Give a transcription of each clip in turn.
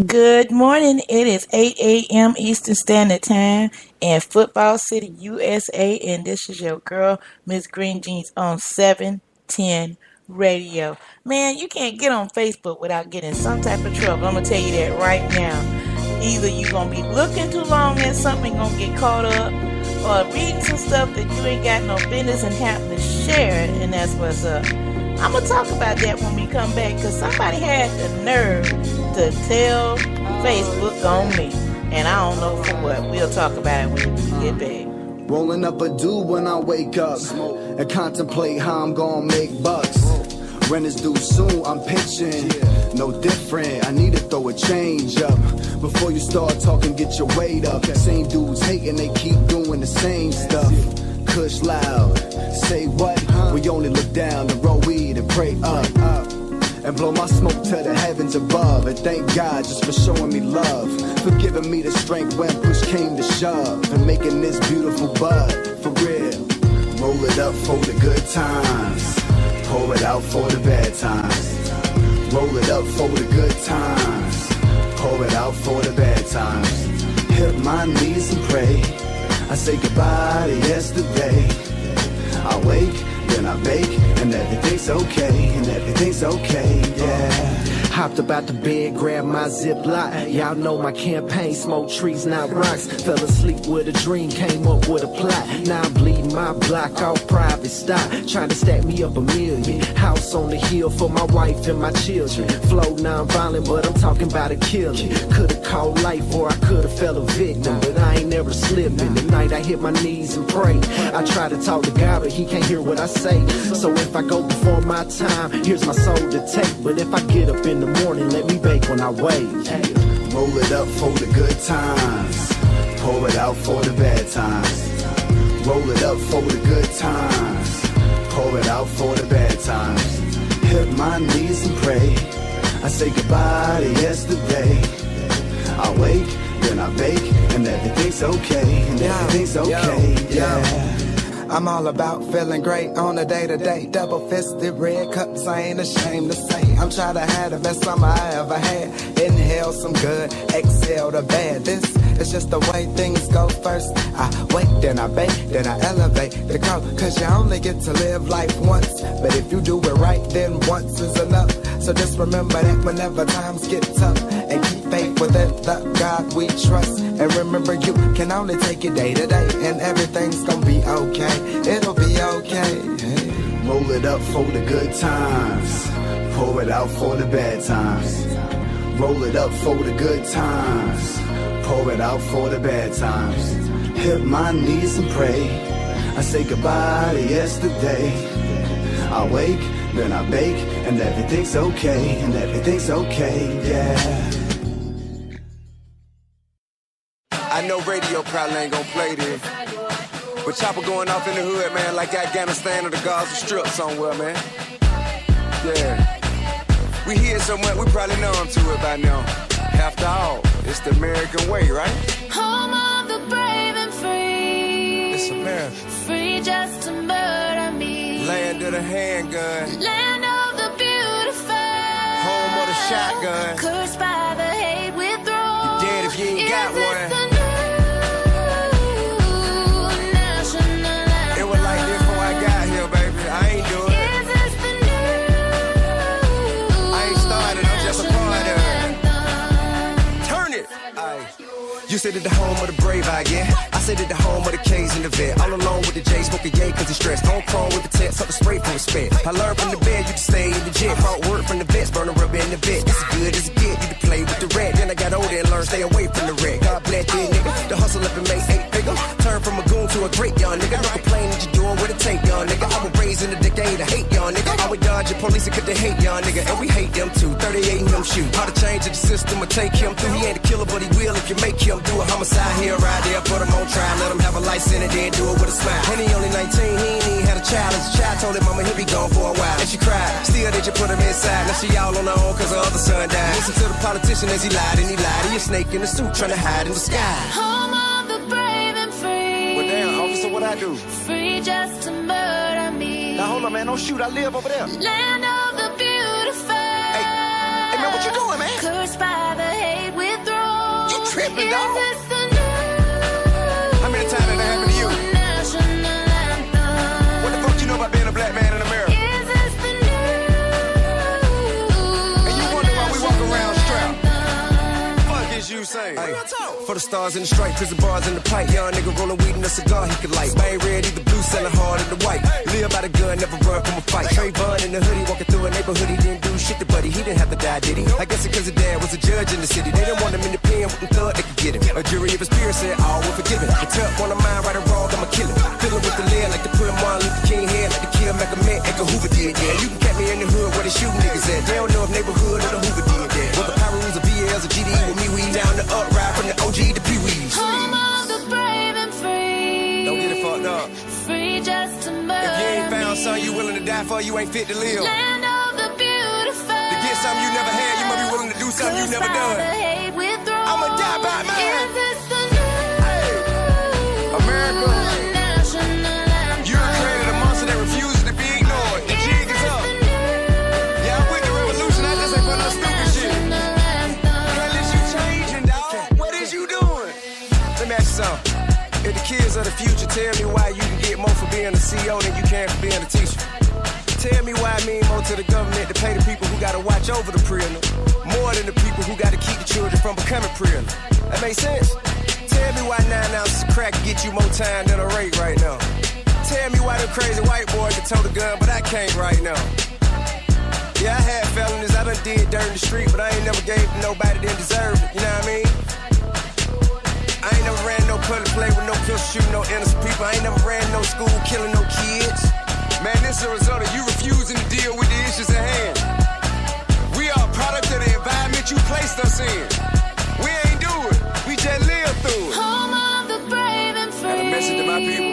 Good morning. It is 8 a.m. Eastern Standard Time in Football City, USA. And this is your girl, Miss Green Jeans, on 710 Radio. Man, you can't get on Facebook without getting some type of trouble. I'm going to tell you that right now. Either you're going to be looking too long at something, going to get caught up, or reading some stuff that you ain't got no business and happen to share it, and that's what's up. I'm going to talk about that when we come back, because somebody had the nerve to tell Facebook on me. And I don't know for what. We'll talk about it when we get back. Rolling up a do when I wake up and contemplate how I'm gonna make bucks. Rent is due soon, I'm pitching. No different, I need to throw a change up. Before you start talking, get your weight up. Same dudes hating, they keep doing the same stuff. Kush loud, say what? We only look down and roll weed and pray up. And blow my smoke to the heavens above. And thank God just for showing me love, for giving me the strength when push came to shove, and making this beautiful bud for real. Roll it up for the good times, pour it out for the bad times. Roll it up for the good times, pour it out for the bad times. Hit my knees and pray, I say goodbye to yesterday. I wake, then I bake, and everything's okay, and everything's okay, yeah. Hopped up out the bed, grabbed my Ziploc. Y'all know my campaign, smoke trees, not rocks. Fell asleep with a dream, came up with a plot. Now I'm bleeding my block off private stock, trying to stack me up $1 million. House on the hill for my wife and my children. Flow non-violent, but I'm talking about a killing. Could've called life or I could've fell a victim, but I ain't never slipping. The night I hit my knees and pray. I try to talk to God, but he can't hear what I say. So if I go before my time, here's my soul to take. But if I get up in the morning, let me bake when I wake. Roll it up for the good times, pour it out for the bad times. Roll it up for the good times, pour it out for the bad times. Hit my knees and pray, I say goodbye to yesterday. I wake, then I bake, and everything's okay, and everything's okay, yeah. I'm all about feeling great on a day-to-day. Double-fisted red cups, I ain't ashamed to say I'm trying to have the best summer I ever had. Inhale some good, exhale the bad. This is just the way things go first. I wake, then I bake, then I elevate the code. Cause you only get to live life once, but if you do it right, then once is enough. So just remember that whenever times get tough, and keep faith within the God we trust. And remember you can only take it day to day, and everything's gonna be okay. It'll be okay. Hey. Roll it up for the good times, pour it out for the bad times. Roll it up for the good times, pour it out for the bad times. Hit my knees and pray, I say goodbye to yesterday. I wake, then I bake, and everything's okay, and everything's okay, yeah. I know radio probably ain't gonna play this, but Chopper going off in the hood, man, like Afghanistan or the Gaza Strip somewhere, man. Yeah. We hear so much, we probably know him to it by now. After all, it's the American way, right? Home of the brave and free. It's America. Free just to murder me. Land of the handgun. Land of the beautiful. Home of the shotgun. Cursed by the hate we throw. You're dead if you ain't got one. It was like this before I got here, baby. I ain't do it. I ain't started, I'm just a part of it. Turn it. Aye. You said it the home of the brave, I get. I said it the home of the K's and the vet. All alone with the J, smoking yay cause he's stressed. Home chrome with the text, up the spray for respect. I learned from the bed, you can stay in the jet. Brought word from the vets, burn a rubber in the vet. This is good as it get, you can play with the red. Then I got older and learned, stay away from the red. God bless you, nigga. The hustle up and make 8 figure. Turn from a goon to a great young nigga. No complain that you doing what it take, young nigga. I was raised in the decade of hate, young nigga. I would dodge the police because they hate, young nigga. And we hate them too, 38 and them shoot. How to change the system or take him through. He ain't a killer, but he will if you make him do a homicide. Here, right there, put him on trial. Let him have a life sentence, then do it with a smile. And he only 19, he ain't even had a child. As a child told him mama he'll be gone for a while. And she cried, still did you put him inside. Now she all on her own cause her other son died. Listen to the politician as he lied and he lied. He a snake in the suit trying to hide in the sky. Home of the brave and free. Well damn, officer, what I do? Free just to murder me. Now hold on, man, don't shoot, I live over there. Land of the beautiful. Hey man, what you doing, man? Cursed by the hate tripping, dog. Is this the new How many times did that happen to you? national anthem? What the fuck you know about being a black man in America? Is this the new And you wonder why we walk around strapped. anthem? Fuck is you saying? Ay, for the stars in the stripe, prison bars in the pipe. Young nigga rolling weed in a cigar he could light. Bang red, either blue, selling hard in the white. Live by the gun, never run from a fight. Trayvon in the hoodie, walking through a neighborhood. He didn't do shit to buddy, he didn't have to die, did he? I guess it cause his dad was a judge in the city. They didn't want him in the pen, wouldn't thought they could get him. A jury of his peers said all were forgiven. The tough on the mind, right or wrong, I'ma kill him. Feeling with the lead like to put Martin Luther King head, like to kill Malcolm X, Edgar Hoover did, yeah. You can catch me in the hood where they shooting niggas at. They don't know if neighborhood or the Hoover did, yeah. Whether Pyros or VLs or GD with me, we down the up ride from the OG to Pee-wees. Home of the brave and free. Don't get it fucked up. Free just to murder. If you ain't found something you willing to die for, you ain't fit to live. Land of the beautiful. To get something you never had, you might be willing to do something you never done. I'ma die by mine. Is this the new America, national anthem? you created a monster that refuses to be ignored. The jig is up. Yeah, I'm with the revolution, I just ain't for no stupid shit. Can't let you changing, dog. What is you doing? Let me ask you something. If the kids of the future tell me why you can get more for being a CEO than you can for being a teacher. Tell me why I mean more to the government to pay the people who gotta watch over the prisoner more than the people who gotta keep the children from becoming prisoner. That make sense? Tell me why 9 ounces of crack get you more time than a rape right now. Tell me why them crazy white boys can tote a gun, but I can't right now. Yeah, I had felonies, I done did dirt in the street, but I ain't never gave to nobody that deserved it, you know what I mean? I ain't never ran no public play with no pistol shooting no innocent people. I ain't never ran no school killing no kids. Man, this is a result of you refusing to deal with the issues at hand. We are a product of the environment you placed us in. We ain't do it. We just live through it. Home of the brave and free. Got a message to my people.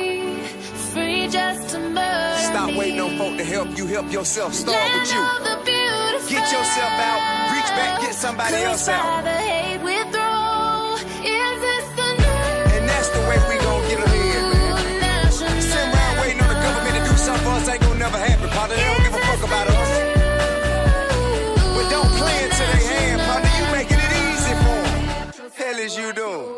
Free just to murder. Stop waiting on folk to help you, help yourself. Start with you. Land of the beautiful. Get yourself out, reach back, get somebody else out. The hate withdraw. Is this the new And that's the way we gon' get ahead, man. national Sitting around waiting on the government to do something for us ain't gonna never happen, partner. They don't give a fuck about us. But don't play into their hand, partner. You making it easy for them. Hell is you doing?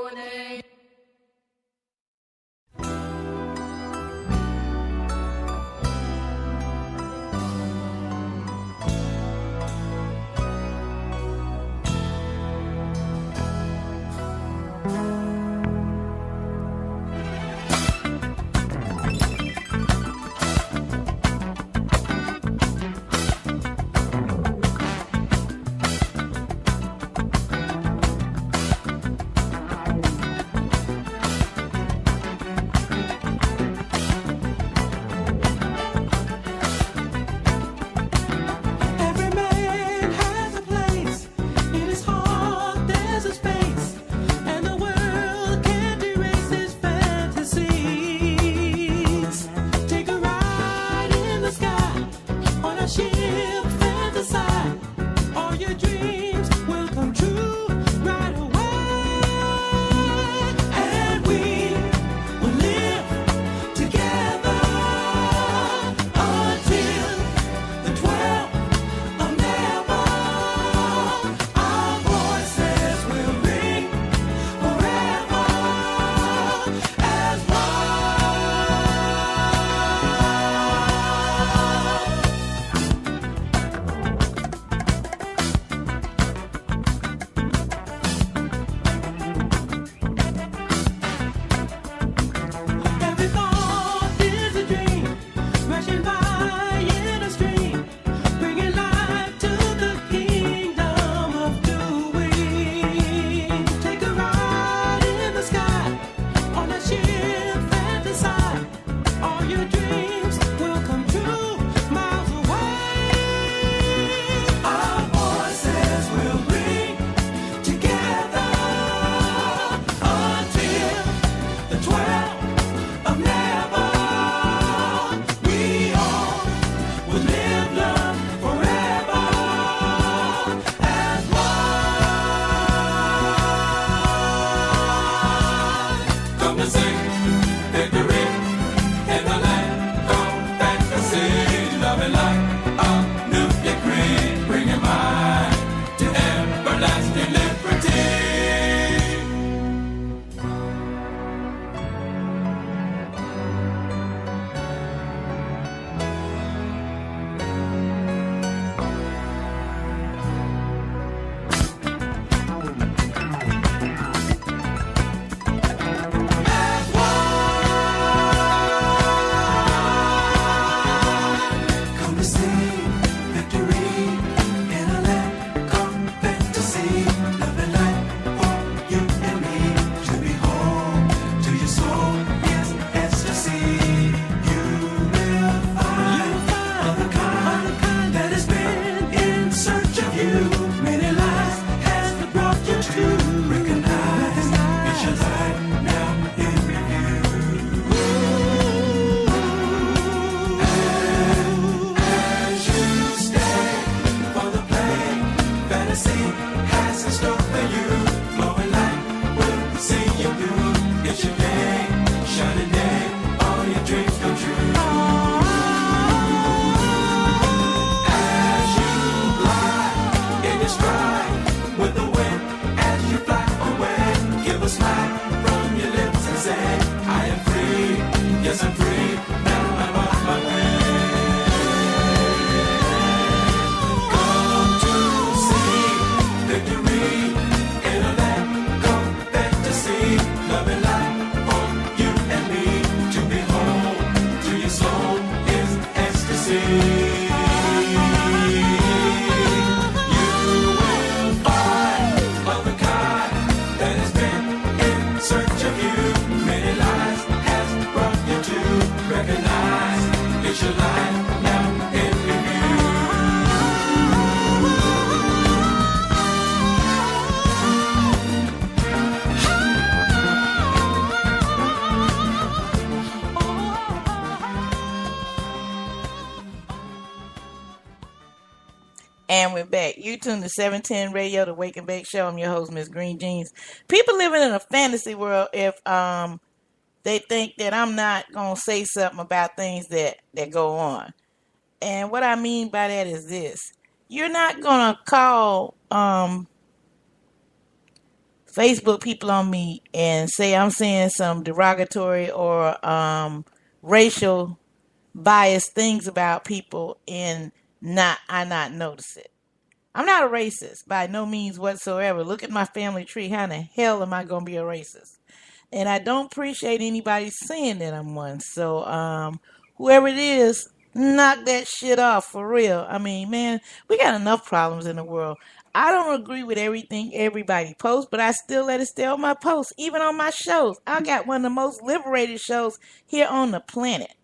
ecstasy. Love and light for you and me to be home to your soul is ecstasy. You will find of the kind that has been in search of you. Many lives has brought you to recognize it's your life now in review. As you stay for the play, fantasy has in store for you. Flowing light will see you through. It's your day, shining day, all your dreams come true. As you glide in your stride with the wind, as you fly away, give a smile from your lips and say, I am free, yes I'm free, now I'm on my way. Come to see victory in a land called fantasy. Love and light for you and me to be home to your soul is ecstasy. You will find of the kind that has been in search of you. Many lives has brought you to recognize it's your life now in review. And we're back. You tuned to 710 Radio, the Wake and Bake Show. I'm your host, Miss Green Jeans. People living in a fantasy world if they think that I'm not gonna say something about things that go on. And what I mean by that is this: you're not gonna call Facebook people on me and say I'm saying some derogatory or racial biased things about people and I not notice it. I'm not a racist by no means whatsoever. Look at my family tree. How in the hell am I gonna be a racist? And I don't appreciate anybody saying that I'm one. So whoever it is, knock that shit off for real. I mean, man, we got enough problems in the world. I don't agree with everything everybody posts, but I still let it stay on my posts, even on my shows. I got one of the most liberated shows here on the planet.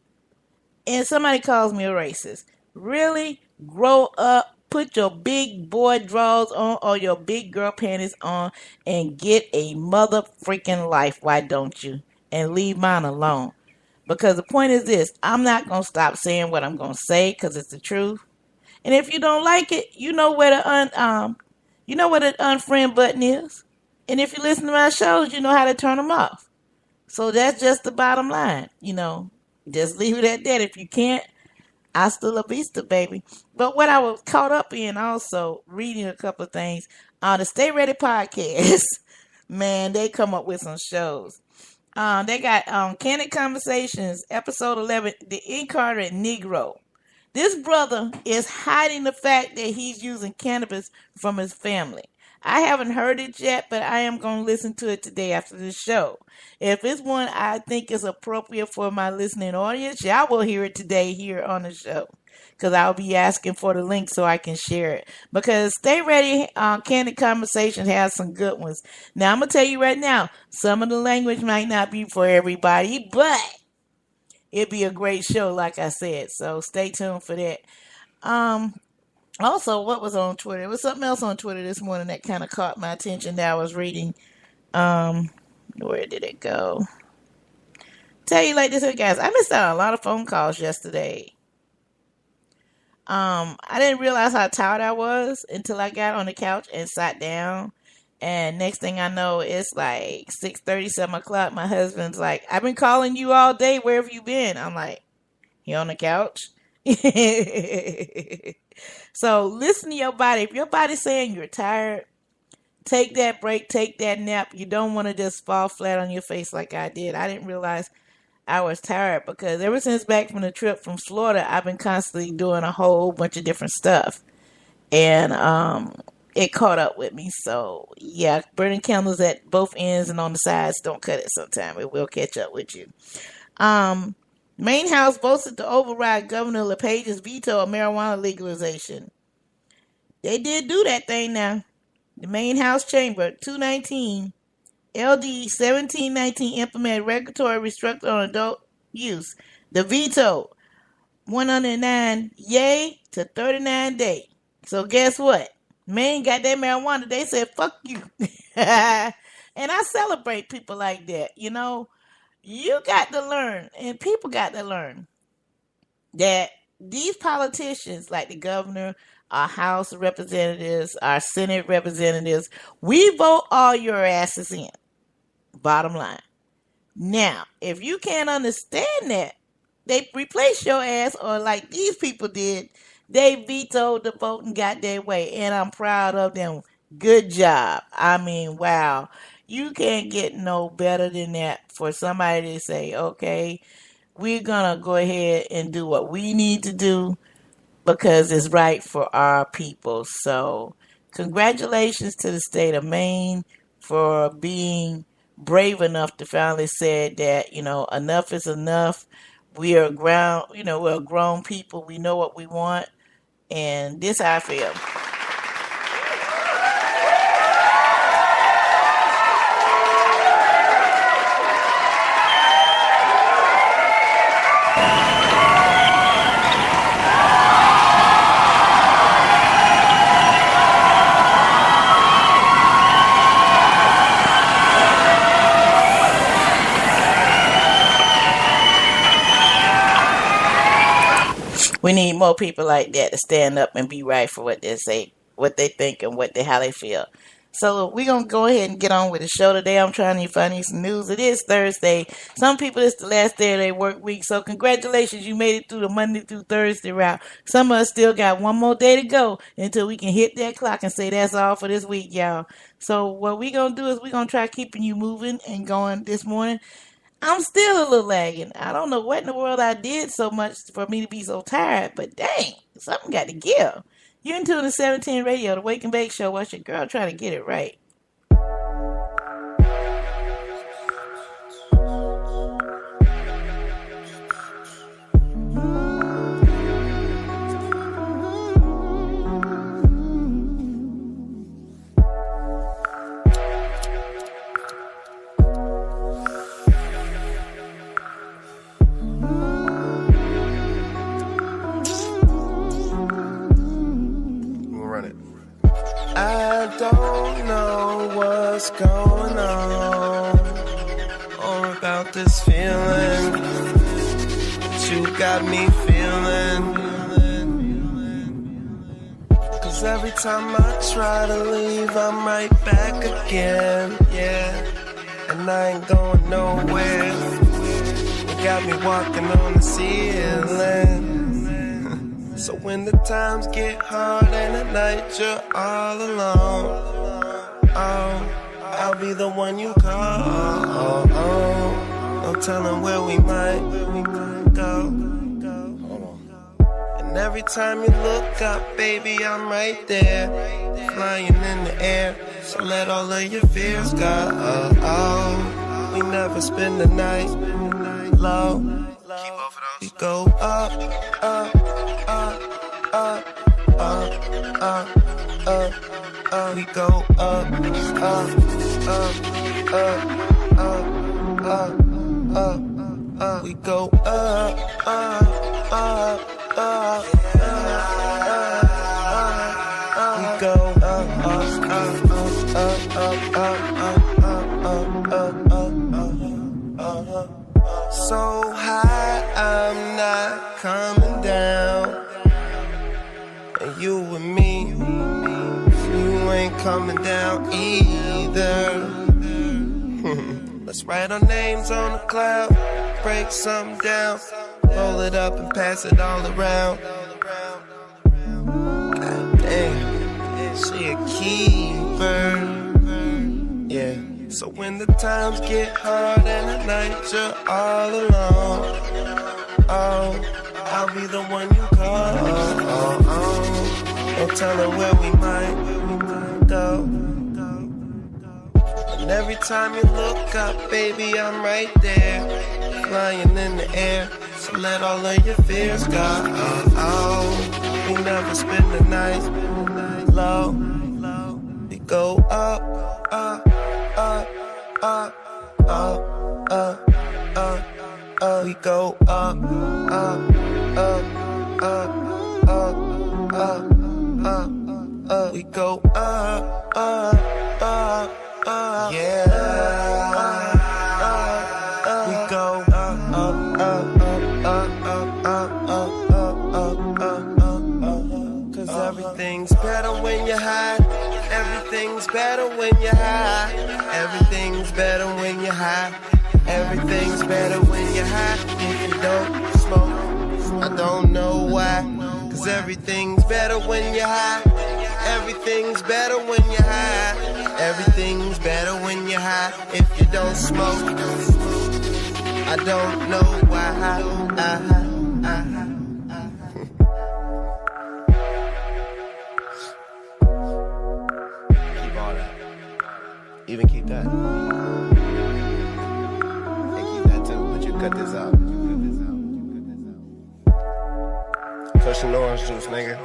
And somebody calls me a racist. Really? Grow up, put your big boy drawers on or your big girl panties on and get a mother freaking life. Why don't you? And leave mine alone. Because the point is this: I'm not going to stop saying what I'm going to say because it's the truth. And if you don't like it, you know where the unfriend button is. And if you listen to my shows, you know how to turn them off. So that's just the bottom line. Just leave it at that. If you can't, hasta la vista, baby. But what I was caught up in also, reading a couple of things on the Stay Ready podcast, man, they come up with some shows. They got Candid Conversations, episode 11, The Incarnate Negro. This brother is hiding the fact that he's using cannabis from his family. I haven't heard it yet, but I am going to listen to it today after this show. If it's one I think is appropriate for my listening audience, y'all will hear it today here on the show. Because I'll be asking for the link so I can share it. Because Stay Ready, Candid Conversation has some good ones. Now, I'm going to tell you right now, some of the language might not be for everybody, but it'd be a great show, like I said. So stay tuned for that. Also, what was on Twitter? There was something else on Twitter this morning that kind of caught my attention that I was reading. Where did it go? Tell you like this, guys. I missed out on a lot of phone calls yesterday. I didn't realize how tired I was until I got on the couch and sat down. And next thing I know, it's like 6:30, 7 o'clock. My husband's like, I've been calling you all day. Where have you been? I'm like, you on the couch? So listen to your body. If your body's saying you're tired, take that break, take that nap. You don't want to just fall flat on your face like I did. I didn't realize I was tired because ever since back from the trip from Florida, I've been constantly doing a whole bunch of different stuff. And it caught up with me. So yeah, burning candles at both ends and on the sides don't cut it sometime. It will catch up with you. Maine House voted to override Governor LePage's veto of marijuana legalization. They did do that thing now. The Maine House Chamber 219 LD 1719 implemented regulatory restriction on adult use. The veto 109 yay to 39 day. So guess what? Maine got that marijuana. They said fuck you. And I celebrate people like that. You know, you got to learn, and people got to learn that these politicians, like the governor, our House representatives, our Senate representatives, we vote all your asses in. Bottom line. Now, if you can't understand that, they replace your ass, or like these people did, they vetoed the vote and got their way. And I'm proud of them. Good job. I mean, wow. You can't get no better than that for somebody to say, okay, we're going to go ahead and do what we need to do because it's right for our people. So congratulations to the state of Maine for being brave enough to finally say that, you know, enough is enough. We are we're grown people. We know what we want. And this how I feel. We need more people like that to stand up and be right for what they say, what they think, and how they feel. So we're going to go ahead and get on with the show today. I'm trying to find you some news. It is Thursday. Some people, it's the last day of their work week. So congratulations, you made it through the Monday through Thursday route. Some of us still got one more day to go until we can hit that clock and say that's all for this week, y'all. So what we're going to do is we're going to try keeping you moving and going this morning. I'm still a little lagging. I don't know what in the world I did so much for me to be so tired, but dang, something got to give. You're in tune to 17 Radio, the Wake and Bake Show. Watch your girl trying to get it right. I don't know what's going on or about this feeling that you got me feeling. 'Cause every time I try to leave, I'm right back again, yeah. And I ain't going nowhere. You got me walking on the ceiling. So when the times get hard and at night you're all alone, oh, I'll be the one you call. No telling where we might go. And every time you look up, baby, I'm right there, flying in the air. So let all of your fears go. We never spend the night low. We go up, up, up, up, up, up, up, up. We go up, up, up, up, up, up, up, up. We go up, up, up, up, up, up. We go up, up, up, up, up, up, up, up. So high, I'm not coming down. And you and me, you ain't coming down either. Let's write our names on the cloud, break something down, roll it up and pass it all around. God damn, she a keeper, yeah. So when the times get hard and at night you're all alone, oh, I'll be the one you call. No telling where we might go. And every time you look up, baby, I'm right there, flying in the air. So let all of your fears go. We never spend the night low. We go up, up, up, up, up, up, up, up. We go up, up, up, up, up, up, up, up. We go up, up, up, up. Yeah. We go up, up, up, up, up, up, up, up, up, up, up. 'Cause everything's better when you're high. Everything's better when you're high. Everything's better when you're high. Everything's better when you're high. If you don't smoke, I don't know why. 'Cause everything's better when you're high. Everything's better when you're high. Everything's better when you're high. If you don't smoke, I don't know why. Keep all that. Even keep that. And keep that too. But you cut this out. Pushing orange juice, nigga.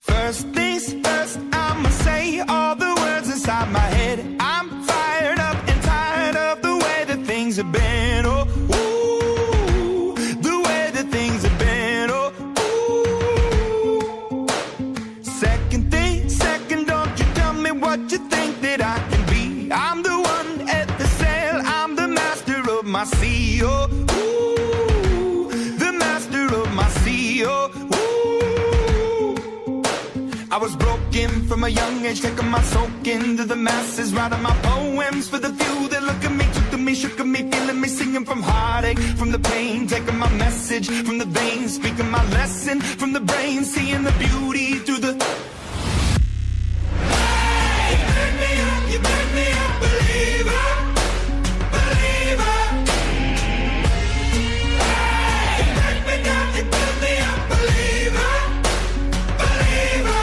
First things first, I'ma say all the words inside my head. I'm fired up and tired of the way that things have been. Oh, ooh, the way that things have been. Oh, ooh. Second thing, second, don't you tell me what you think that I can be. I'm the one at the sail, I'm the master of my sea. Oh, ooh, the master of my sea. Oh, I was broken from a young age, taking my soak into the masses, writing my poems for the few that look at me, took to me, shook at me, feeling me, singing from heartache, from the pain, taking my message from the veins, speaking my lesson from the brain, seeing the beauty through the... Hey, you make me a believer, believer. Hey, you make me down, you build me a believer, believer.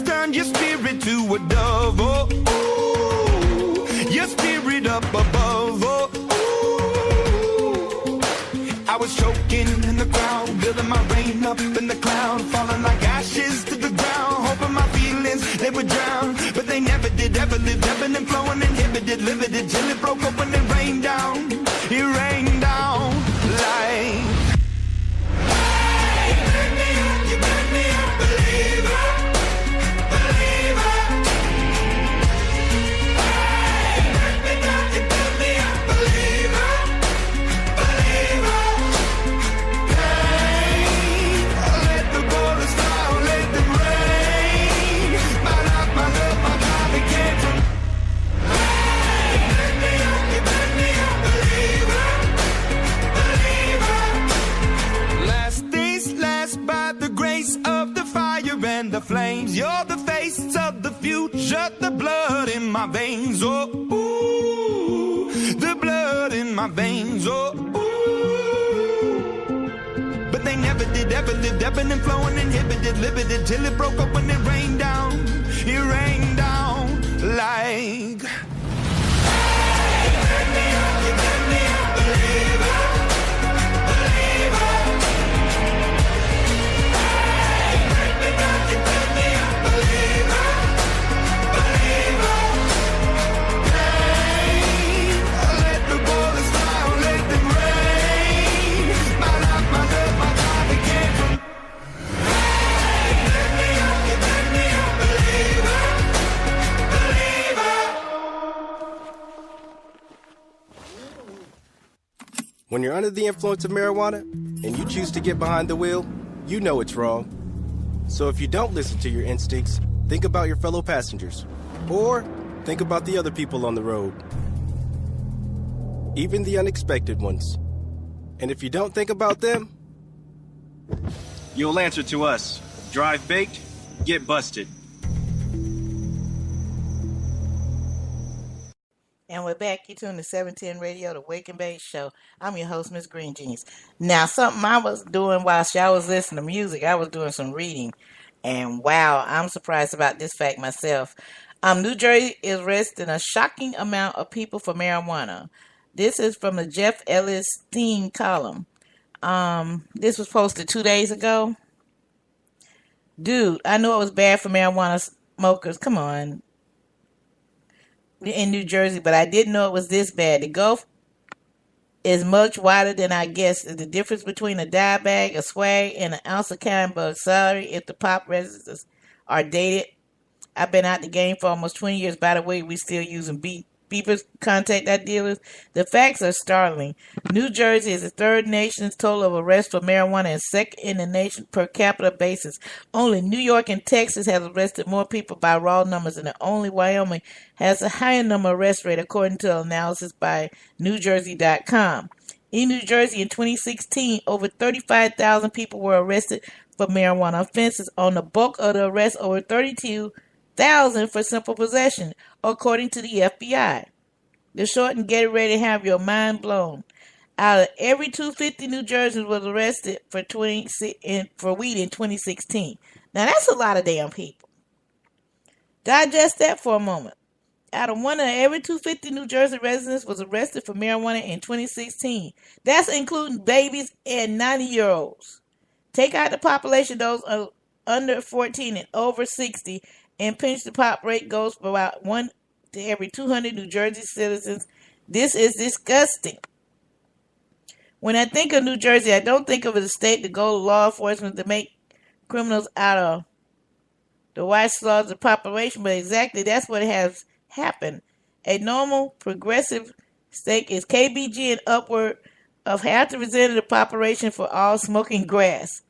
Turned your spirit to a dove, oh, ooh, your spirit up above, oh, ooh. I was choking in the crowd, building my rain up in the cloud, falling like ashes to the ground, hoping my feelings, they would drown, but they never did, ever lived, ebbing and flowing, inhibited, limited, till it broke open and rained down, it rained down like... Hey, you make me a believer. And the flames, you're the face of the future, the blood in my veins, oh, ooh, the blood in my veins, oh, ooh. But they never did, ever lived, ebbing and flowing, inhibited, limited, till it broke up when it rained down like... Hey, you make me a believer, believer. When you're under the influence of marijuana and you choose to get behind the wheel, you know it's wrong. So if you don't listen to your instincts, think about your fellow passengers. Or think about the other people on the road. Even the unexpected ones. And if you don't think about them, you'll answer to us. Drive baked, get busted. And we're back. You tuned to 710 Radio, the Wake and Bake Show. I'm your host, Miss Green Jeans. Now, something I was doing while I was listening to music, I was doing some reading. And wow, I'm surprised about this fact myself. New Jersey is arresting a shocking amount of people for marijuana. This is from the Jeff Ellis Stein column. This was posted 2 days ago. Dude, I knew it was bad for marijuana smokers. Come on. In New Jersey, but I didn't know it was this bad. The gulf is much wider than I guessed. The difference between a dye bag, a swag, and an ounce of cotton bug. Sorry if the pop resistors are dated. I've been out the game for almost 20 years. By the way, we still using beepers contact our dealers. The facts are startling. New Jersey is the third nation's total of arrests for marijuana and second in the nation per capita basis. Only New York and Texas has arrested more people by raw numbers, and only Wyoming has a higher number arrest rate, according to analysis by NewJersey.com. In New Jersey in 2016, over 35,000 people were arrested for marijuana offenses. On the bulk of the arrests, over 32,000 for simple possession, according to the FBI. The short and get ready to have your mind blown. Out of every 250 New Jerseyans was arrested for weed in 2016. Now that's a lot of damn people. Digest that for a moment. Out of one of every 250 New Jersey residents was arrested for marijuana in 2016. That's including babies and 90-year-olds. Take out the population, those under 14 and over 60, and pinch the pop rate goes for about 1 to every 200 New Jersey citizens. This is disgusting. When I think of New Jersey, I don't think of it as a state to go to law enforcement to make criminals out of the white swaths of the population, but exactly that's what has happened. A normal progressive state is KBG and upward of half the representative population for all smoking grass.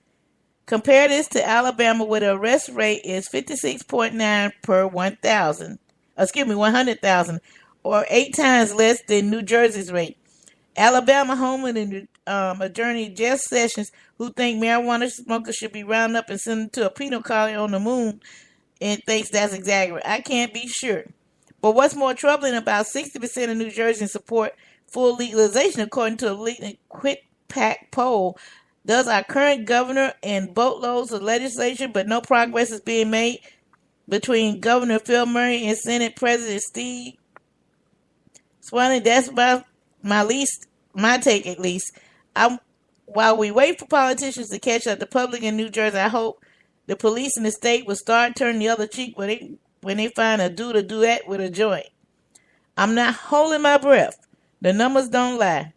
Compare this to Alabama, where the arrest rate is 56.9 per 100,000, or 8 times less than New Jersey's rate. Alabama homeland and attorney Jeff Sessions, who think marijuana smokers should be rounded up and sent to a penal colony on the moon, and thinks that's exaggerated. I can't be sure. But what's more troubling, about 60% of New Jerseyans support full legalization, according to a Quick Pack poll. Does our current governor and boatloads of legislation, but no progress is being made between Governor Phil Murray and Senate President Steve Sweeney? That's about my take at least. While we wait for politicians to catch up, the public in New Jersey, I hope the police in the state will start turning the other cheek when they find a dude to duet with a joint. I'm not holding my breath. The numbers don't lie.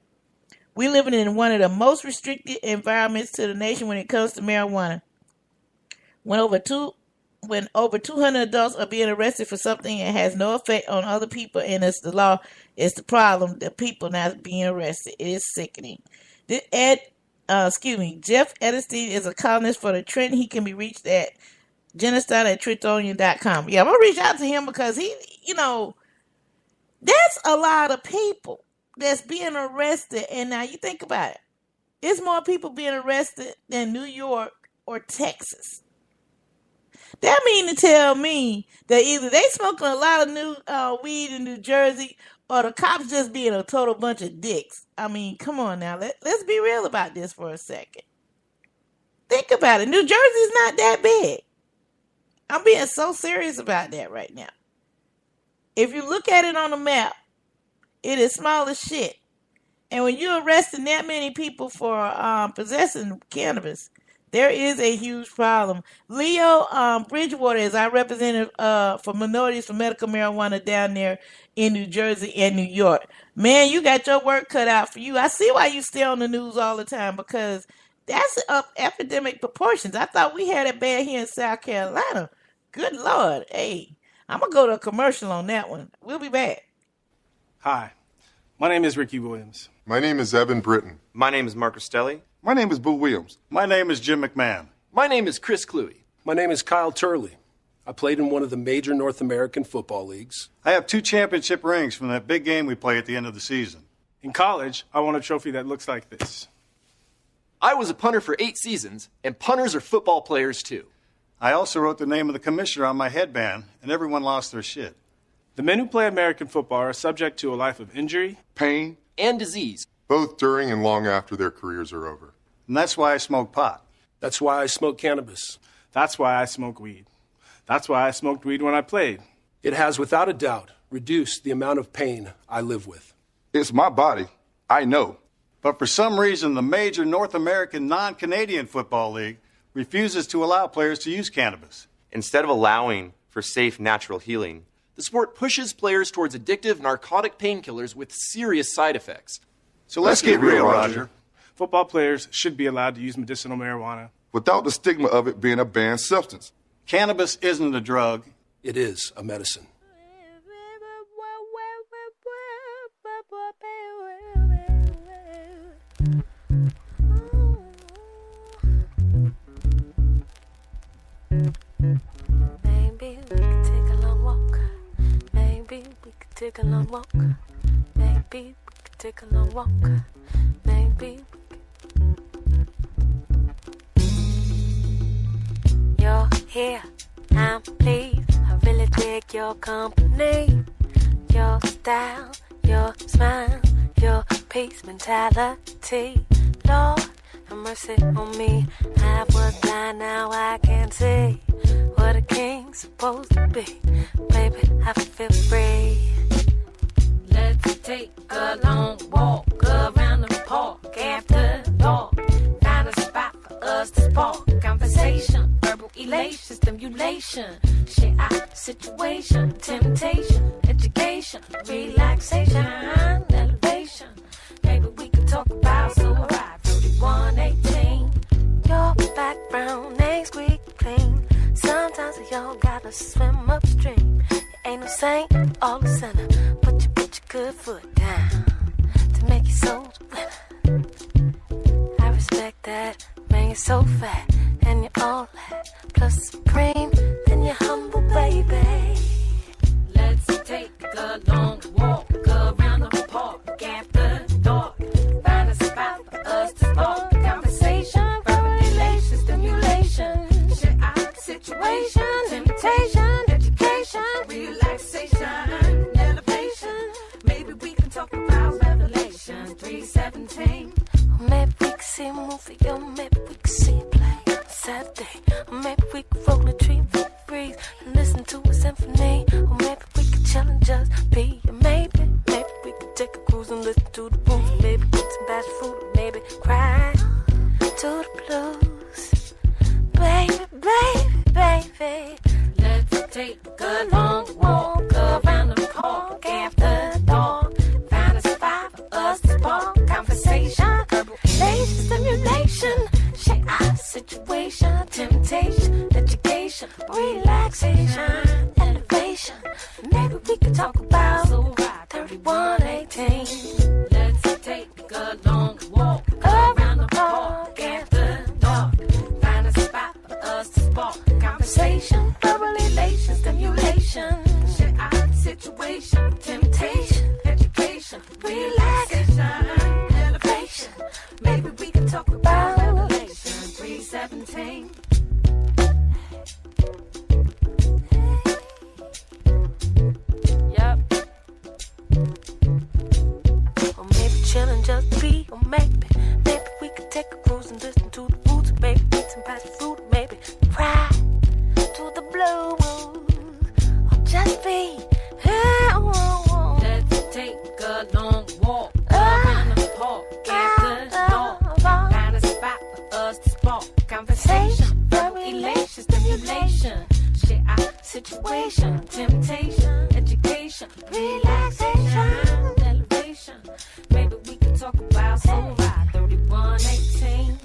We're living in one of the most restricted environments to the nation when it comes to marijuana. When over 200 adults are being arrested for something that has no effect on other people, and it's the law, it's the problem. The people not being arrested. It is sickening. Jeff Edelstein is a columnist for the Trent. He can be reached at Jennistein@Trentonian.com. Yeah, I'm gonna reach out to him because he, that's a lot of people that's being arrested. And now you think about it. It's more people being arrested than New York or Texas. That mean to tell me that either they smoking a lot of new weed in New Jersey, or the cops just being a total bunch of dicks. I mean, come on now. Let's be real about this for a second. Think about it. New Jersey's not that big. I'm being so serious about that right now. If you look at it on the map, it is small as shit. And when you're arresting that many people for possessing cannabis, there is a huge problem. Leo Bridgewater is our representative for minorities for medical marijuana down there in New Jersey and New York. Man, you got your work cut out for you. I see why you stay on the news all the time, because that's up epidemic proportions. I thought we had it bad here in South Carolina. Good Lord. Hey, I'm going to go to a commercial on that one. We'll be back. Hi, my name is Ricky Williams. My name is Evan Britton. My name is Mark Costelli. My name is Boo Williams. My name is Jim McMahon. My name is Chris Cluey. My name is Kyle Turley. I played in one of the major North American football leagues. I have 2 championship rings from that big game we play at the end of the season. In college, I won a trophy that looks like this. I was a punter for 8 seasons, and punters are football players too. I also wrote the name of the commissioner on my headband, and everyone lost their shit. The men who play American football are subject to a life of injury, pain, and disease, both during and long after their careers are over. And that's why I smoke pot. That's why I smoke cannabis. That's why I smoke weed. That's why I smoked weed when I played. It has, without a doubt, reduced the amount of pain I live with. It's my body. I know. But for some reason, the major North American non-Canadian football league refuses to allow players to use cannabis. Instead of allowing for safe, natural healing, the sport pushes players towards addictive narcotic painkillers with serious side effects. So let's get real, Roger. Football players should be allowed to use medicinal marijuana without the stigma of it being a banned substance. Cannabis isn't a drug. It is a medicine. Maybe we could take a long walk. Maybe we could take a long walk. Maybe we could take a long walk. Maybe you're here, I'm pleased. I really dig your company. Your style, your smile, your peace mentality. Lord, have mercy on me. I was blind, now I can see what a king's supposed to be. Baby, I feel free. Let's take a long walk around the park after dark. Find a spot for us to spark conversation, verbal elation, stimulation, share our situation, temptation, education, relaxation, elevation. Maybe we could talk about so right 3118. Your background ain't squeaky clean. Sometimes y'all gotta swim upstream. You ain't no saint, all a sinner, but you put your good foot down to make your soul winner. I respect that, man, you're so fat, and you're all that, plus supreme, then you're humble, baby. Let's take a long walk around the park after dark. Find a spot for us to spark conversation, verbal elation, stimulation, share our situation, temptation, education, relaxation, elevation. Maybe we can talk about Revelation 3:17. Or maybe we can see a movie, or maybe we can see a play on Saturday. Or maybe we can roll a tree with the breeze and listen to a symphony. Or maybe we could challenge us, be a maybe. Maybe we could take a cruise and listen to the blues. Maybe get some bad food, or maybe cry to the blues. Baby, baby, baby. Let's take a long walk around the park after dark. Find a spot for us to spark conversation, verbal elation, stimulation, share our situation, temptation, education, relaxation, elevation. Maybe we can talk about 3118. Let's take a long walk around the park after dark. Find a spot for us to spark conversation, verbal elation, stimulation, share our situation, temptation, education, relaxation, elevation. Maybe we can talk about Revelation 3:17. Yep. Or maybe chillin' just be, or maybe we could take a cruise and listen to the roots. Maybe eat some fast food, maybe cry to the blues, or just be. Let's take a long walk around the park after dark. Find a spot for us to spark conversation, verbal elation, stimulation, share our situation, temptation, education, relaxation, elevation. Maybe we can talk about soul ride 3118.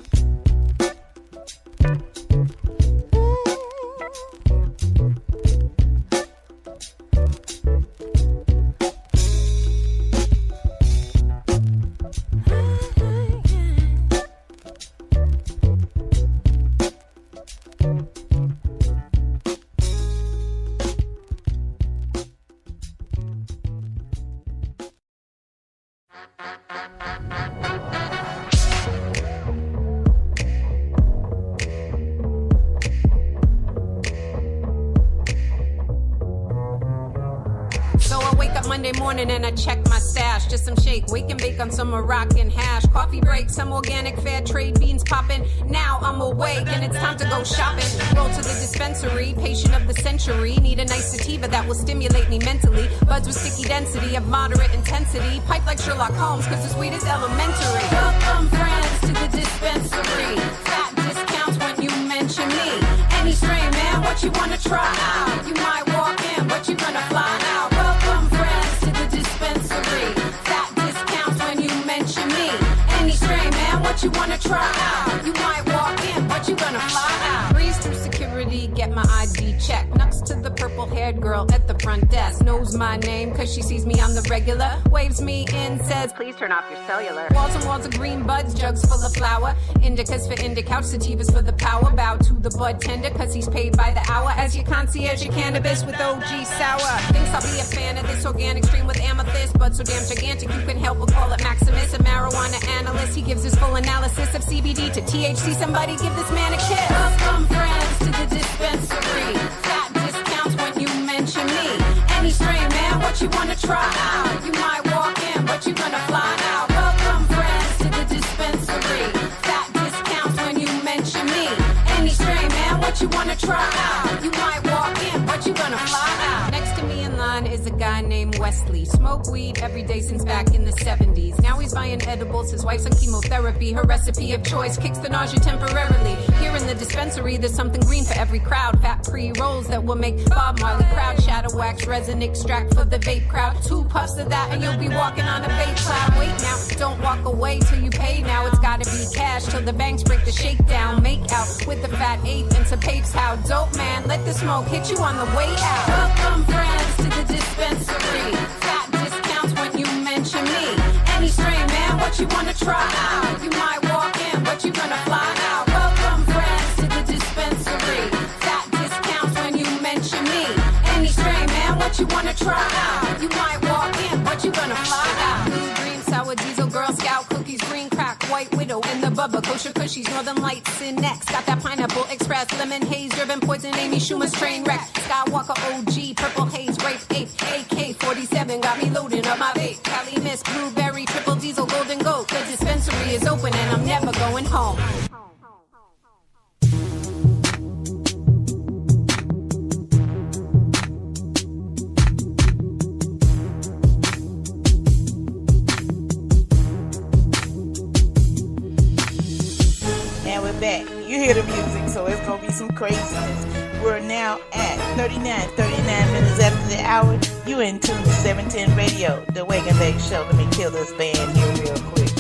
Monday morning and I check my stash. Just some shake, wake and bake on some Moroccan hash. Coffee break, some organic fair trade beans popping. Now I'm awake and it's time to go shopping. Roll to the dispensary, patient of the century. Need a nice sativa that will stimulate me mentally. Buds with sticky density of moderate intensity. Pipe like Sherlock Holmes, cause the sweet is elementary. Welcome friends to the dispensary. Fat discounts when you mention me. Any strain, man, what you wanna try out? You might walk in, but you gonna fly out. Welcome friends to the dispensary. Fat discounts when you mention me. Any strain, man, what you wanna try out? You might walk in, but you gonna fly out. Breeze through security, get my ID check. Next to the purple-haired girl at the front desk. Knows my name, cause she sees me on the regular. Waves me in, says, please turn off your cellular. Walls and walls of green buds, jugs full of flour. Indicas for indica, sativas for the power. Bow to the bud tender, cause he's paid by the hour. As your concierge, your cannabis with OG sour. Thinks I'll be a fan of this organic stream with amethyst. Bud so damn gigantic, you can help but call it Maximus. A marijuana analyst, he gives his full analysis of CBD to THC. Somebody give this man a kiss. Welcome friends to the dispensary. Fat discounts when you mention me. Any strain, man, what you wanna try out? You might walk in, but you gonna fly out. Welcome friends to the dispensary. Fat discounts when you mention me. Any strain, man, what you wanna try out? You might walk in, but you gonna fly out. Next to me in line is a guy named Wesley. Smoked weed every day since back in the 70s. Now he's buying edibles, his wife's on chemotherapy. Her recipe of choice kicks the nausea temporarily. Here in the dispensary, there's something green for every crowd. Fat pre-rolls that will make Bob Marley proud. Shadow wax, resin extract for the vape crowd. 2 puffs of that and you'll be walking on a vape cloud. Wait now, don't walk away till you pay now. It's gotta be cash till the banks break the shakedown. Make out with the fat eighth and some papes. How dope, man, let the smoke hit you on the way out. Welcome friends to the dispensary. Fat discounts when you mention me. Any strain, man, what you wanna try out? You might walk in, but you gonna fly out. Welcome friends to the dispensary. Fat discounts when you mention me. Any strain, man, what you wanna try out? You might walk in, but you gonna fly out. Blue, green, sour, diesel, Girl Scout, cookies, green crack, white widow, and the bubba, kosher cushies, Northern Lights in next. Got that pineapple express, lemon haze, driven poison, Amy Schumer's train wreck. Skywalker OG, purple haze, grape ape, AK-47, got me loading up my vape. Cali Mist, blueberry, triple diesel, golden goat. The dispensary is open and I'm never going home. Back. You hear the music, so it's gonna be some craziness. We're now at 39 minutes after the hour. You in tune to 710 Radio, the Wake and Bake Show. Let me kill this band here real quick.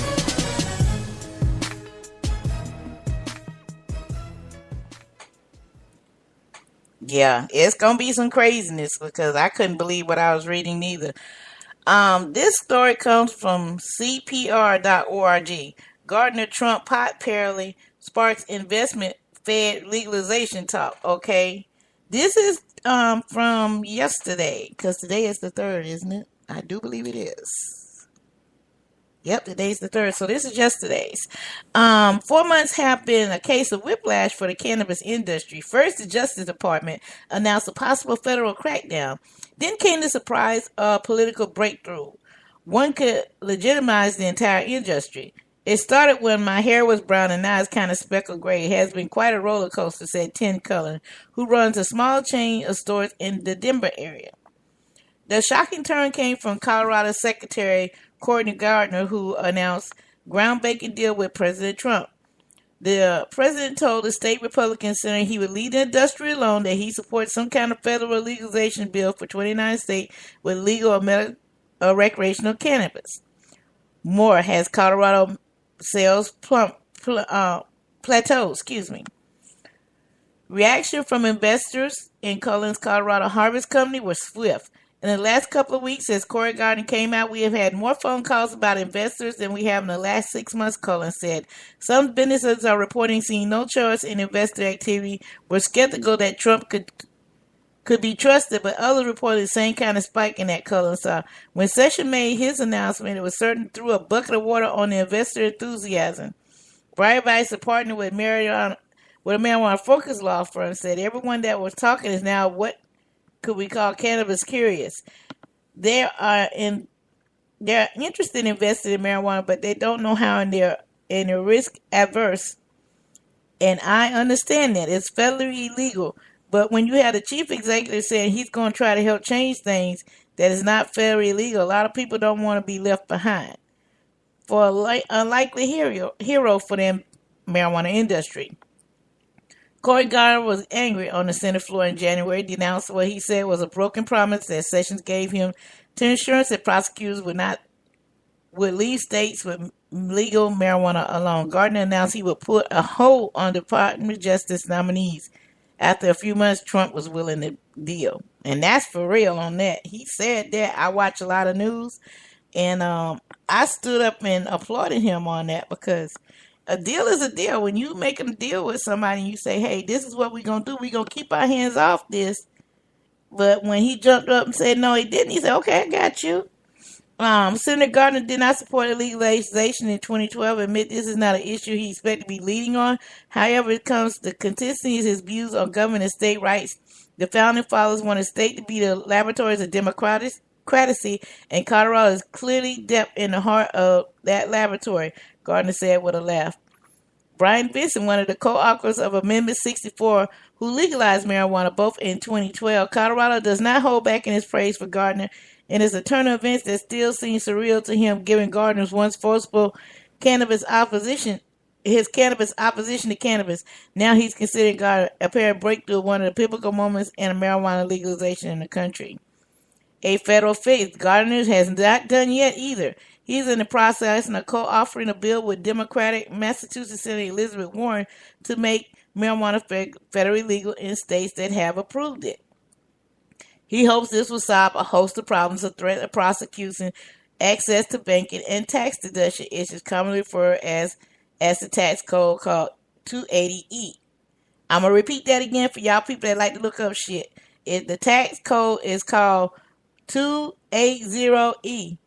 Yeah, it's gonna be some craziness because I couldn't believe what I was reading neither. This story comes from CPR.org. Gardner Trump pot parley sparks investment Fed legalization talk. Okay, this is from yesterday because today is the 3rd, isn't it? I do believe it is. Yep, today's the 3rd, so this is yesterday's. 4 months have been a case of whiplash for the cannabis industry. First, the Justice Department announced a possible federal crackdown. Then came the surprise political breakthrough. One could legitimize the entire industry. It started when my hair was brown and now it's kind of speckled gray. It has been quite a roller coaster, said Tim Cullen, who runs a small chain of stores in the Denver area. The shocking turn came from Colorado Secretary Courtney Gardner, who announced groundbreaking deal with President Trump. The president told the state Republican Senator he would lead the industry alone, that he supports some kind of federal legalization bill for 29 states with legal or recreational cannabis. More has Colorado sales plateau. Reaction from investors in Cullen's Colorado Harvest Company was swift. In the last couple of weeks, as Corey Gardner came out, we have had more phone calls about investors than we have in the last 6 months, Cullen said. Some businesses are reporting seeing no choice in investor activity. We're skeptical that Trump could be trusted, but others reported the same kind of spike in that, Cullen saw. When Sessions made his announcement, it was certain threw a bucket of water on the investor enthusiasm. Brian Weiss, a partner with a marijuana focus law firm, said everyone that was talking is now what could we call cannabis curious. they're interested in investing in marijuana, but they don't know how, and they're risk adverse. And I understand that it's federally illegal. But when you have the chief executive saying he's going to try to help change things that is not federally illegal, a lot of people don't want to be left behind. For a unlikely hero for the marijuana industry. Cory Gardner was angry on the Senate floor in January, denounced what he said was a broken promise that Sessions gave him to ensure that prosecutors would leave states with legal marijuana alone. Gardner announced he would put a hold on Department of Justice nominees. After a few months, Trump was willing to deal. And that's for real on that. He said that. I watch a lot of news. And I stood up and applauded him on that, because a deal is a deal. When you make a deal with somebody and you say, hey, this is what we're going to do. We're going to keep our hands off this. But when he jumped up and said, no, he didn't, he said, okay, I got you. Senator Gardner did not support legalization in 2012, admit this is not an issue he expected to be leading on. However, it comes to consistency his views on government and state rights. The founding fathers wanted state to be the laboratories of democracy, and Colorado is clearly deep in the heart of that laboratory, Gardner said with a laugh. Brian Vincent, one of the co-authors of Amendment 64, who legalized marijuana both in 2012, Colorado does not hold back in his praise for Gardner, and it's a turn of events that still seems surreal to him, given Gardner's once forceful cannabis opposition to cannabis. Now he's considered Gardner a apparent breakthrough, one of the pivotal moments in marijuana legalization in the country. A federal fix. Gardner has not done yet either. He's in the process of co-authoring a bill with Democratic Massachusetts Senator Elizabeth Warren to make marijuana federally legal in states that have approved it. He hopes this will solve a host of problems, a threat of prosecution, access to banking, and tax deduction issues commonly referred as the tax code called 280E. I'm going to repeat that again for y'all people that like to look up shit. The tax code is called 280E.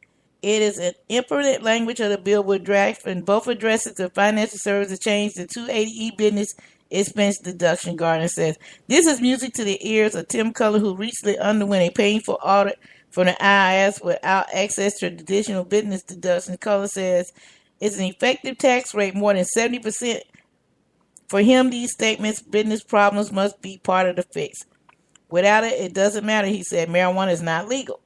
It is an impertinent language of the bill with draft, and both addresses the financial services change the 280E business expense deduction, Gardner says. This is music to the ears of Tim Cullen, who recently underwent a painful audit from the IRS without access to traditional business deductions. Cullen says it's an effective tax rate more than 70%. For him, these statements, business problems must be part of the fix. Without it, it doesn't matter, he said. Marijuana is not legal.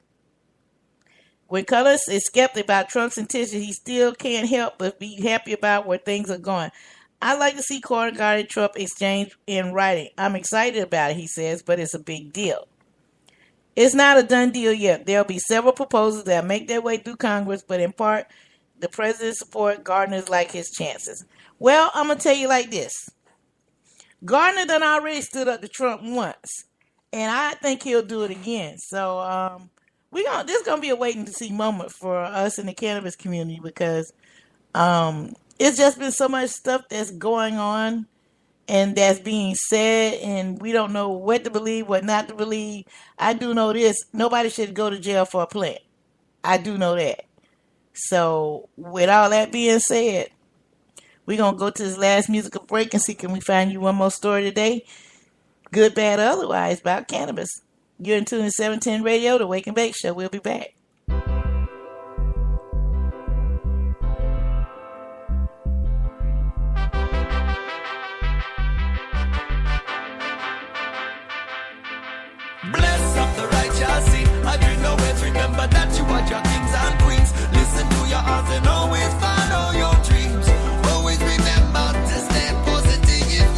When Cullen is skeptical about Trump's intentions, he still can't help but be happy about where things are going. I'd like to see Cory Gardner and Trump exchange in writing. I'm excited about it, he says, but it's a big deal. It's not a done deal yet. There'll be several proposals that make their way through Congress, but in part, the president's support, Gardner's like his chances. Well, I'm going to tell you like this. Gardner done already stood up to Trump once, and I think he'll do it again. So, this is going to be a waiting to see moment for us in the cannabis community, because it's just been so much stuff that's going on and that's being said, and we don't know what to believe, what not to believe. I do know this. Nobody should go to jail for a plant. I do know that. So, with all that being said, we're going to go to this last musical break and see can we find you one more story today, good, bad, or otherwise, about cannabis. You're in tune to 710 Radio, the Wake and Bake Show. We'll be back. Bless up the righteous seed. I drink no words, remember that you are your kings and queens. Listen to your heart and always follow your dreams. Always remember to stay positive. Yeah.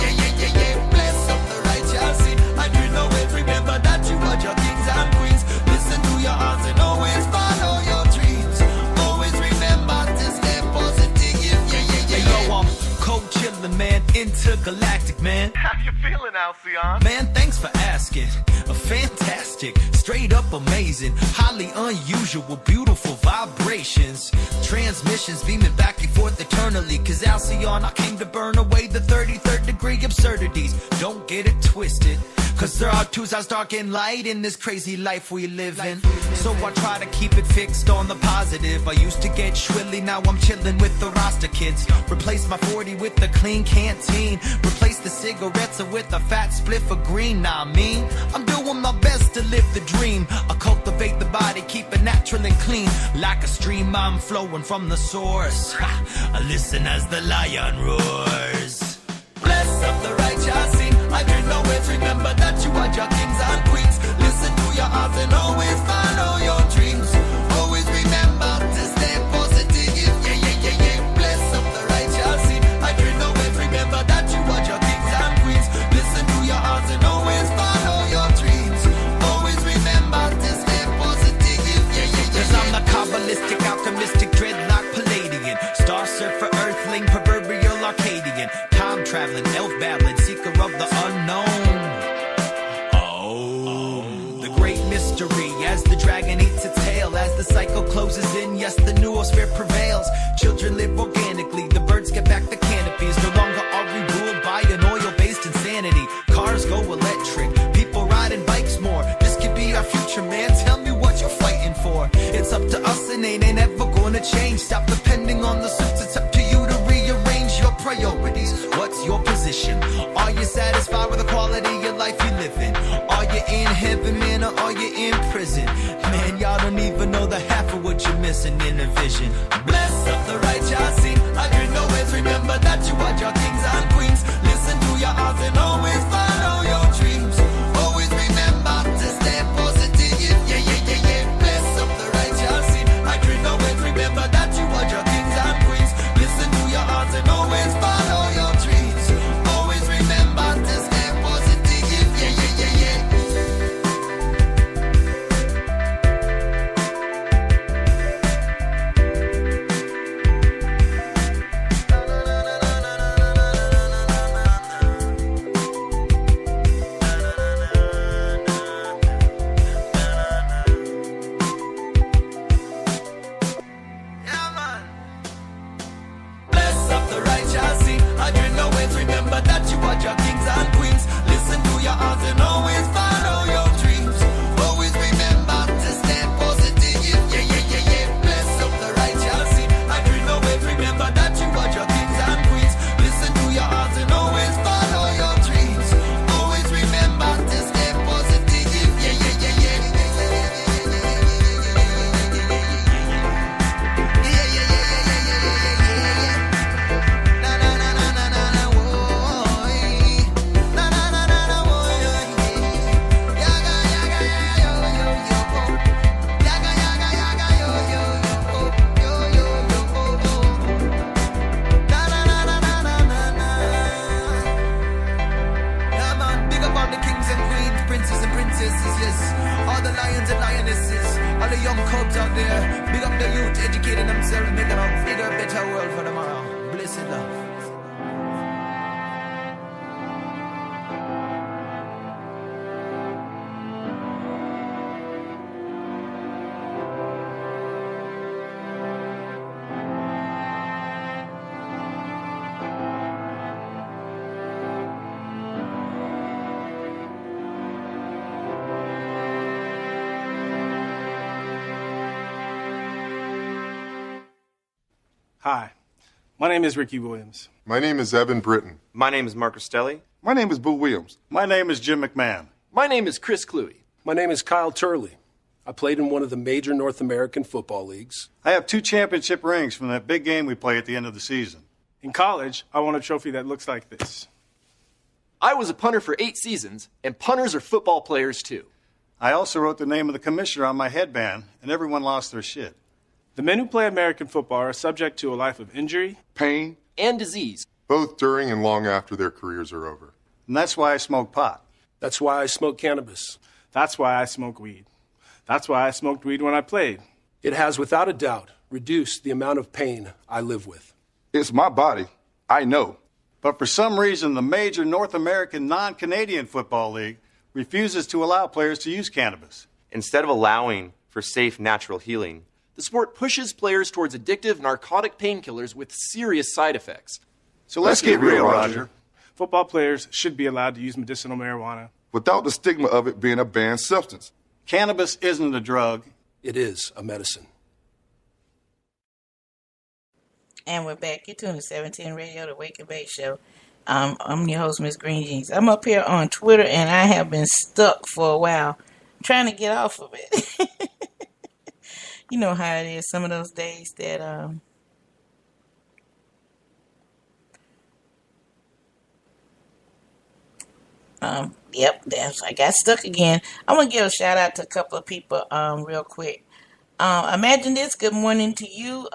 Bless up the righteous seed. I drink no words, remember that you are your kings and queens. Listen to your heart and always follow your dreams. Always remember to stay positive. Yeah. Yo, I'm cold chillin', man, intergalactic, man. How you feeling, Alcyon? Man, thanks for asking. Fantastic, straight up amazing, highly unusual, beautiful vibrations, transmissions beaming back and forth eternally. Cause Alcyon, I came to burn away the 33rd degree absurdities. Don't get it twisted, cause there are two sides, dark and light, in this crazy life we live in. So I try to keep it fixed on the positive. I used to get shrilly, now I'm chilling with the Rasta kids. Replace my 40 with the clean canteen. Replace the cigarettes with a fat spliff of green. Nah, I mean, I'm doing my best to live the dream. I cultivate the body, keep it natural and clean. Like a stream, I'm flowing from the source. I listen as the lion roars. Bless up the righteous scene. I can always remember that you are your kings and queens. Listen to your heart and always follow your dreams. Always remember to stay positive. Yeah, yeah, yeah, yeah. Bless up the righteous scene. I can always remember that you are your kings and queens. Listen to your heart and always follow your dreams. Always remember to stay positive. Yeah, yeah, yeah. Cause I'm the Kabbalistic, alchemistic, dreadlock Palladian. Star surfer, earthling, proverbial Arcadian. Time traveling, elf babbling, seeker of the unknown. Oh, the great mystery as the dragon eats its tail. As the cycle closes in, yes, the noosphere prevails. Children live organically, the birds get back the canopies. No longer are we ruled by an oil-based insanity. Cars go electric, people riding bikes more. This could be our future, man. Tell me what you're fighting for. It's up to us and ain't ever gonna change. Stop depending on the suits, it's up to you to rearrange your priorities. What's your position? Are you satisfied with the quality of life you live in? Are you in heaven, man, or are you in prison? Man, y'all don't even know the half of what you're missing in a vision. Bless up the righteous scene. I can always remember that you are your kings and queens. Listen to your heart and always follow your dreams. Always remember to stay positive. Yeah, yeah, yeah, yeah. Bless up the righteous scene. I can always remember that you are your kings and queens. Listen to your heart and always follow your dreams. Always remember to stay positive. Yeah, yeah, yeah, yeah. Bless up the righteous scene. I can always remember that you are your kings and queens. Listen to your heart and always follow your dreams. Always remember to stay positive. Yeah, yeah, yeah, yeah. Bless up the righteous scene. I can always remember that you are your kings and queens. Listen to your heart and always follow your dreams. Always remember to stay positive. Yeah, yeah, yeah, yeah. Yeah, man, big up all the kings and queens, princes and princesses, yes. All the lions and lionesses, all the young cubs out there. Big up the youth, educating themselves, making a bigger, better world for tomorrow. Blessed love. Hi, my name is Ricky Williams. My name is Evan Britton. My name is Mark Rostelli. My name is Boo Williams. My name is Jim McMahon. My name is Chris Cluey. My name is Kyle Turley. I played in one of the major North American football leagues. I have 2 championship rings from that big game we play at the end of the season. In college, I won a trophy that looks like this. I was a punter for 8 seasons, and punters are football players too. I also wrote the name of the commissioner on my headband, and everyone lost their shit. The men who play American football are subject to a life of injury, pain, and disease, both during and long after their careers are over. And that's why I smoke pot. That's why I smoke cannabis. That's why I smoke weed. That's why I smoked weed when I played. It has, without a doubt, reduced the amount of pain I live with. It's my body. I know. But for some reason, the major North American non-Canadian football league refuses to allow players to use cannabis. Instead of allowing for safe, natural healing, the sport pushes players towards addictive narcotic painkillers with serious side effects. So let's get real, Roger. Football players should be allowed to use medicinal marijuana without the stigma of it being a banned substance. Cannabis isn't a drug. It is a medicine. And we're back. You're tuning to 17 Radio, the Wake and Bake Show. I'm your host, Miss Green Jeans. I'm up here on Twitter, and I have been stuck for a while. I'm trying to get off of it. you know how it is. Some of those days that yep, I got stuck again. I want to give a shout out to a couple of people real quick. Imagine this. Good morning to you.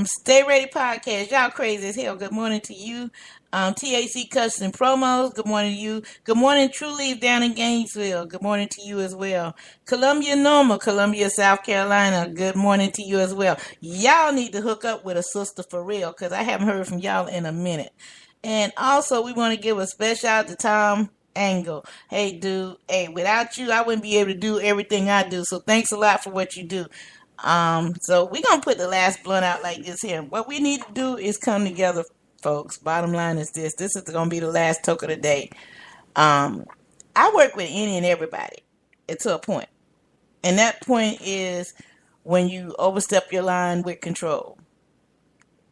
Stay Ready Podcast. Y'all crazy as hell. Good morning to you. TAC Custom Promos. Good morning to you. Good morning, True Leaf down in Gainesville. Good morning to you as well. Columbia Normal, Columbia, South Carolina. Good morning to you as well. Y'all need to hook up with a sister for real, because I haven't heard from y'all in a minute. And also, we want to give a special out to Tom Angle. Hey, dude. Hey, without you, I wouldn't be able to do everything I do. So thanks a lot for what you do. So we're going to put the last blunt out like this here. What we need to do is come together, folks. Bottom line is this. This is going to be the last talk of the day. I work with any and everybody to a point. And that point is when you overstep your line with control.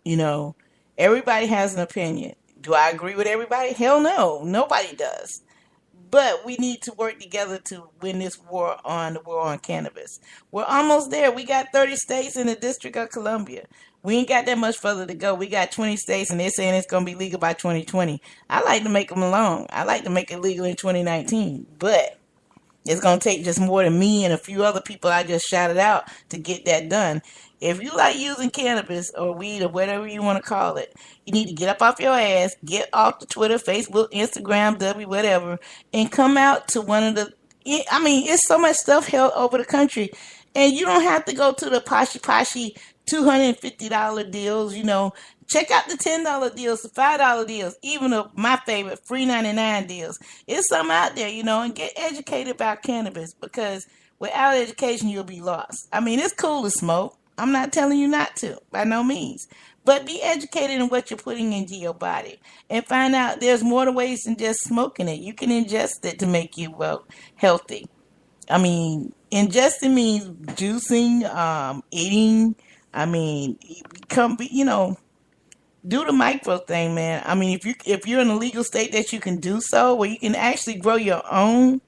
You know, everybody has an opinion. Do I agree with everybody? Hell no. Nobody does. But we need to work together to win this war on cannabis. We're almost there. We got 30 states in the District of Columbia. We ain't got that much further to go. We got 20 states, and they're saying it's going to be legal by 2020. I like to make them alone. I like to make it legal in 2019. But it's going to take just more than me and a few other people I just shouted out to get that done. If you like using cannabis or weed or whatever you want to call it, you need to get up off your ass, get off the Twitter, Facebook, Instagram, whatever, and come out to one of the... I mean, it's so much stuff held over the country, and you don't have to go to the poshy $250 deals, you know. Check out the $10 deals, the $5 deals, even my favorite, free $99 deals. It's something out there, you know, and get educated about cannabis, because without education, you'll be lost. I mean, it's cool to smoke. I'm not telling you not to, by no means. But be educated in what you're putting into your body. And find out there's more to ways than just smoking it. You can ingest it to make you, healthy. I mean, ingesting means juicing, eating. I mean, do the micro thing, man. I mean, if you're in a legal state that you can do so, where you can actually grow your own,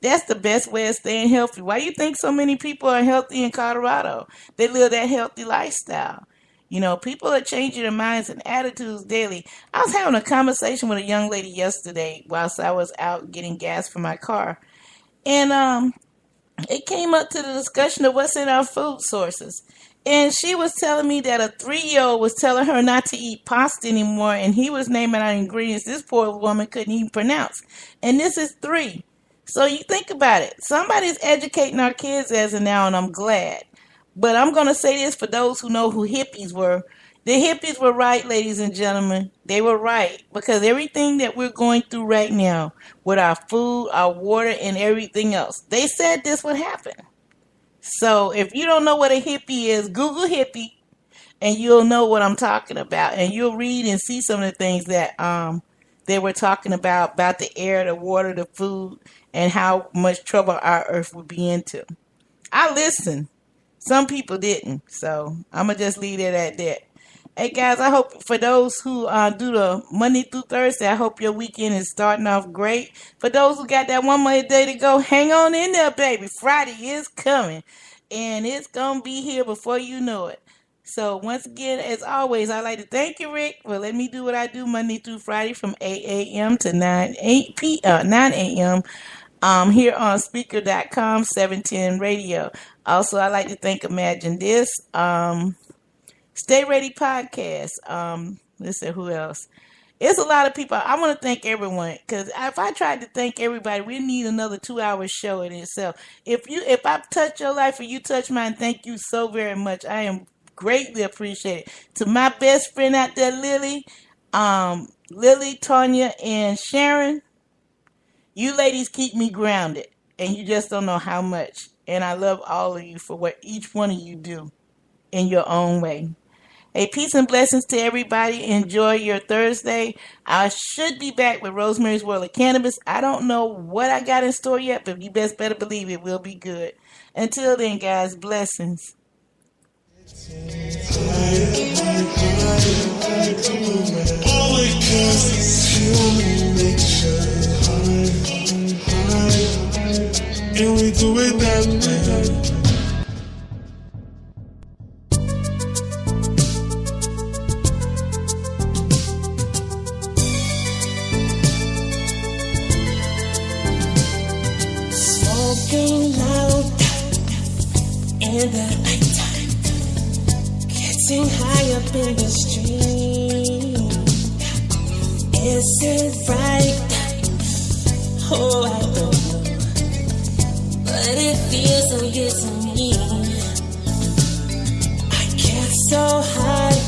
that's the best way of staying healthy. Why do you think so many people are healthy in Colorado? They live that healthy lifestyle. You know, people are changing their minds and attitudes daily. I was having a conversation with a young lady yesterday whilst I was out getting gas for my car. And it came up to the discussion of what's in our food sources. And she was telling me that a 3-year-old was telling her not to eat pasta anymore, and he was naming out ingredients this poor woman couldn't even pronounce. And this is 3. So you think about it. Somebody's educating our kids as of now, and I'm glad. But I'm going to say this for those who know who hippies were. The hippies were right, ladies and gentlemen. They were right. Because everything that we're going through right now with our food, our water, and everything else, they said this would happen. So if you don't know what a hippie is, Google hippie, and you'll know what I'm talking about. And you'll read and see some of the things that they were talking about the air, the water, the food, and how much trouble our earth would be into. I listened. Some people didn't. So I'm going to just leave it at that. Hey, guys, I hope for those who do the Monday through Thursday, I hope your weekend is starting off great. For those who got that one more day to go, hang on in there, baby. Friday is coming, and it's going to be here before you know it. So once again, as always, I'd like to thank you, Rick, for letting me do what I do Monday through Friday from 8 a.m. to 9 a.m. Here on Speaker.com 710 Radio. Also, I'd like to thank Imagine This. Stay Ready Podcast. Let's see who else. It's a lot of people. I want to thank everyone, because if I tried to thank everybody, we need another 2-hour show in itself. If I touch your life or you touch mine, thank you so very much. I am greatly appreciated. To my best friend out there, Lily, Tanya, and Sharon, you ladies keep me grounded, and you just don't know how much. And I love all of you for what each one of you do in your own way. Hey, peace and blessings to everybody. Enjoy your Thursday. I should be back with Rosemary's World of Cannabis. I don't know what I got in store yet, but you best better believe it will be good. Until then, guys, blessings. And we do it that way. in the nighttime, getting high up in the stream. Is it right? Oh, I don't know, but it feels so good to me. I get so high,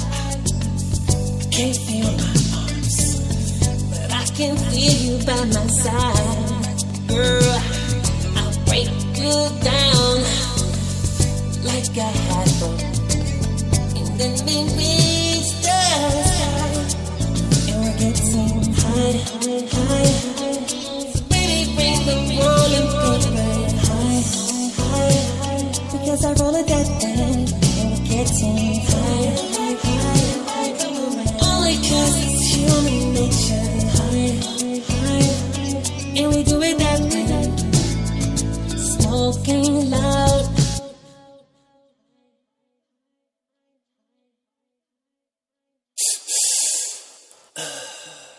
can't feel my arms, but I can feel you by my side. Girl, I'll break you down like I had one, and then we reach the sky, and we're getting high, high, high. So baby, bring the rolling paper high, high, high, because I roll a that thing, and we're getting high, high, high, high. Only 'cause it's human nature, high, high, and we do it that way, smoking loud.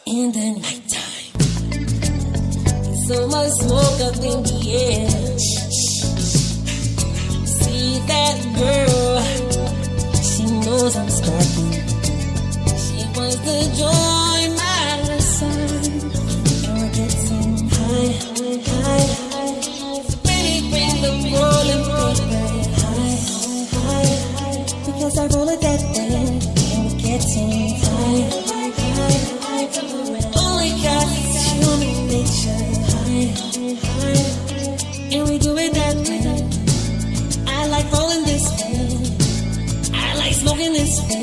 In the nighttime, so much smoke up in the air. See that girl, she knows I'm stalking. She wants to join my side, and we're getting high, high, high. So baby, bring the rolling paper high, high, high, because I roll it that way, and we're getting high, high, high. Only 'cause it's human nature, high, high, and we do it that way. I like rolling this way, I like smoking this way.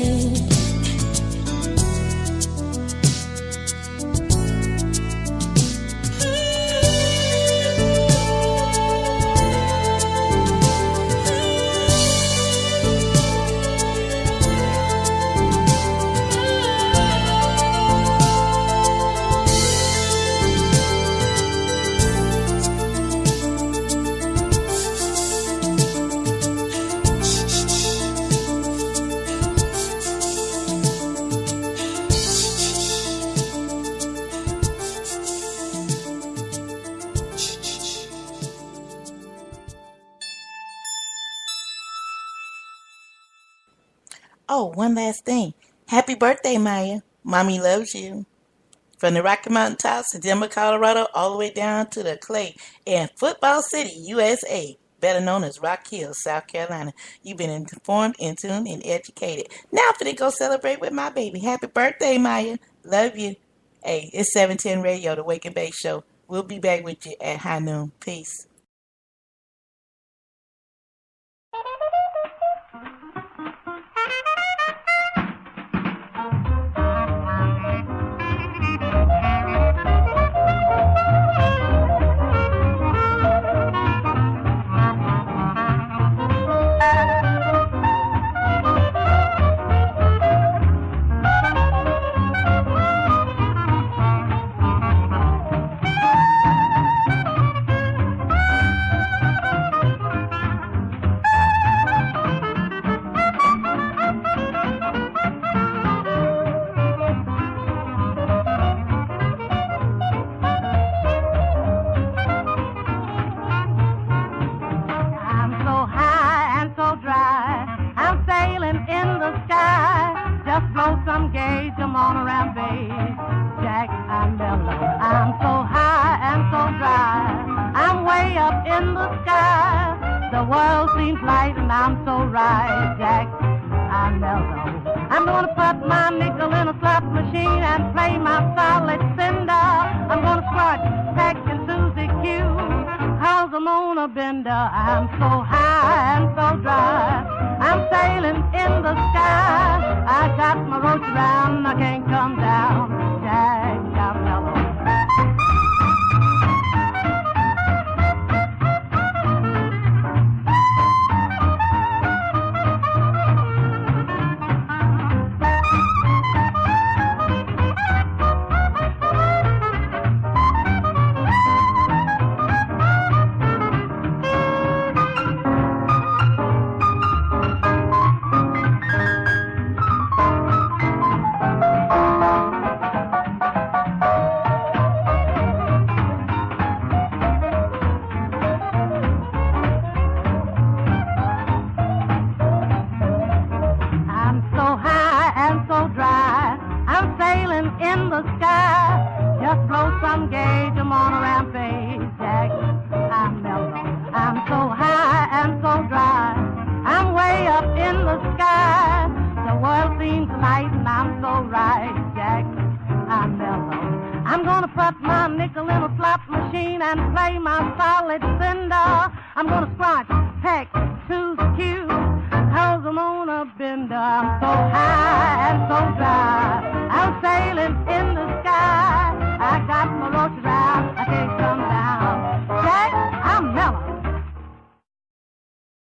Oh, one last thing. Happy birthday, Maya. Mommy loves you. From the Rocky Mountain tops to Denver, Colorado, all the way down to the Clay in Football City, USA, better known as Rock Hill, South Carolina. You've been informed, in tune, and educated. Now I'm finna go celebrate with my baby. Happy birthday, Maya. Love you. Hey, it's 710 Radio, the Wake and Bake Show. We'll be back with you at high noon. Peace. rage, I'm on a rampage, Jack. I'm mellow, I'm so high and so dry. I'm way up in the sky. The world seems light and I'm so right, Jack. I'm mellow. I'm gonna put my nickel in a slot machine and play my solid cinder. I'm gonna scratch, peck, choose, cue, 'cause I'm on a bender. I'm so high and so dry. I'm sailing in the sky.